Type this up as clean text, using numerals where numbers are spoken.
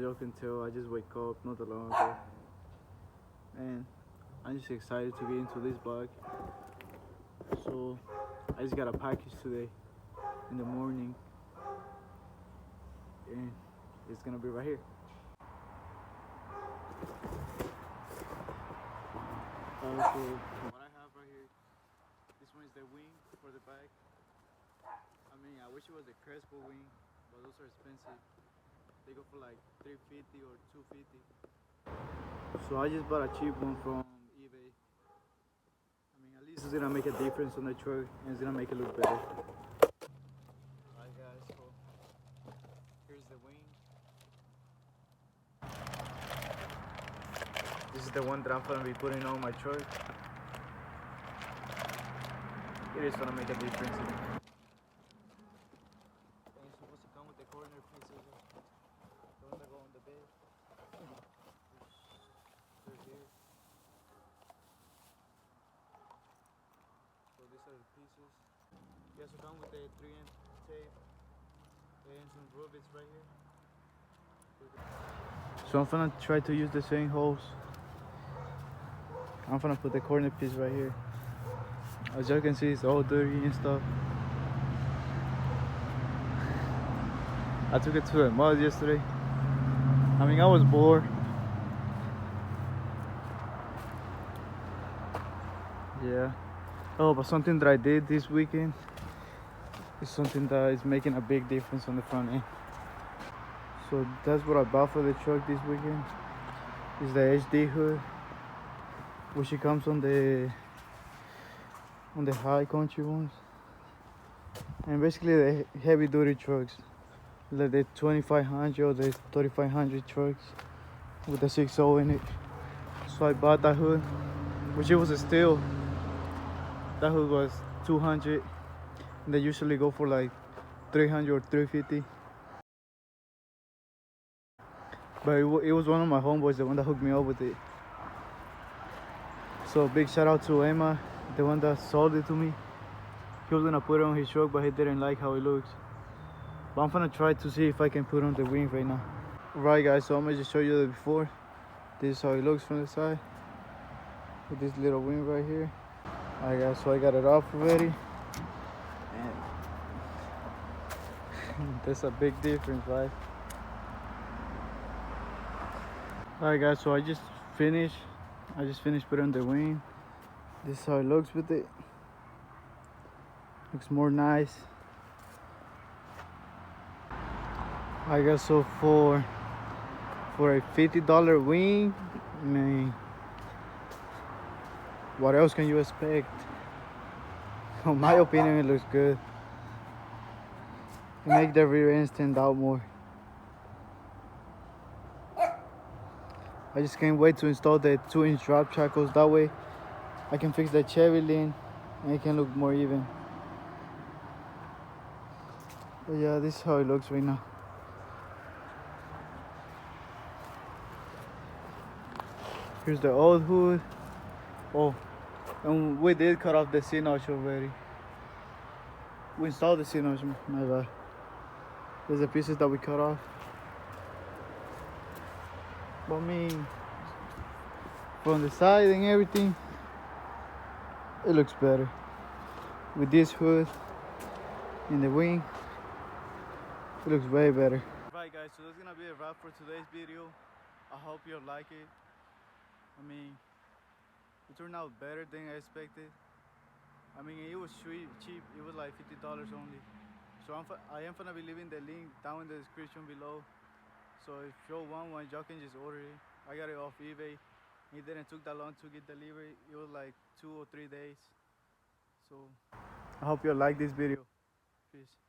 y'all can tell, I just wake up not that long ago, and I'm just excited to get into this vlog. So I just got a package today in the morning, and it's gonna be right here. So what I have right here, this one is the wing for the bag. I mean, I wish it was the Crespo wing, but those are expensive. They go for like $350 or $250. So I just bought a cheap one from eBay. I mean, at least it's gonna make a difference on the truck, and it's gonna make it look better. Alright guys, so here's the wing. This is the one that I'm gonna be putting on my truck. It is gonna make a difference. And it's supposed to come with the corner pieces. The one that go on the bed. They're here. So these are the pieces. They also come with the 3M tape and some rivets right here. So I'm gonna try to use the same holes. I'm gonna put the corner piece right here. As you can see, it's all dirty and stuff. I took it to the mud yesterday. I mean, I was bored. Yeah. Oh, but something that I did this weekend is something that is making a big difference on the front end. So that's what I bought for the truck this weekend. Is the HD hood, which it comes on the high country ones, and basically the heavy duty trucks, like the 2500 or the 3500 trucks with the 6.0 in it. So I bought that hood, which it was a steal. That hood was 200, and they usually go for like 300 or 350. But it was one of my homeboys, the one that hooked me up with it. So big shout out to Emma, the one that sold it to me. He was gonna put it on his truck, but he didn't like how it looks. But I'm gonna try to see if I can put it on the wing right now. Right guys, so I'm gonna just show you the before. This is how it looks from the side, with this little wing right here. Alright guys, so I got it off already. And there's a big difference, right? Alright guys, so I just finished putting on the wing. This is how it looks with it. Looks more nice. I guess so for a $50 wing, I mean, what else can you expect? In my opinion, it looks good. It makes the rear end stand out more. I just can't wait to install the 2-inch drop shackles. That way I can fix the Chevy lean and it can look more even. But yeah, this is how it looks right now. Here's the old hood. Oh, and we did cut off the C-notch already. We installed the C-notch, my bad. There's the pieces that we cut off. But I mean, from the side and everything, it looks better. With this hood in the wing, it looks way better. Right guys, so that's gonna be a wrap for today's video. I hope you like it. I mean, it turned out better than I expected. I mean, it was cheap. It was like $50 only. So I am gonna be leaving the link down in the description below. So if you want one, y'all can just order it. I got it off eBay. It didn't took that long to get delivered. It was like 2 or 3 days. So I hope you like this video. Peace.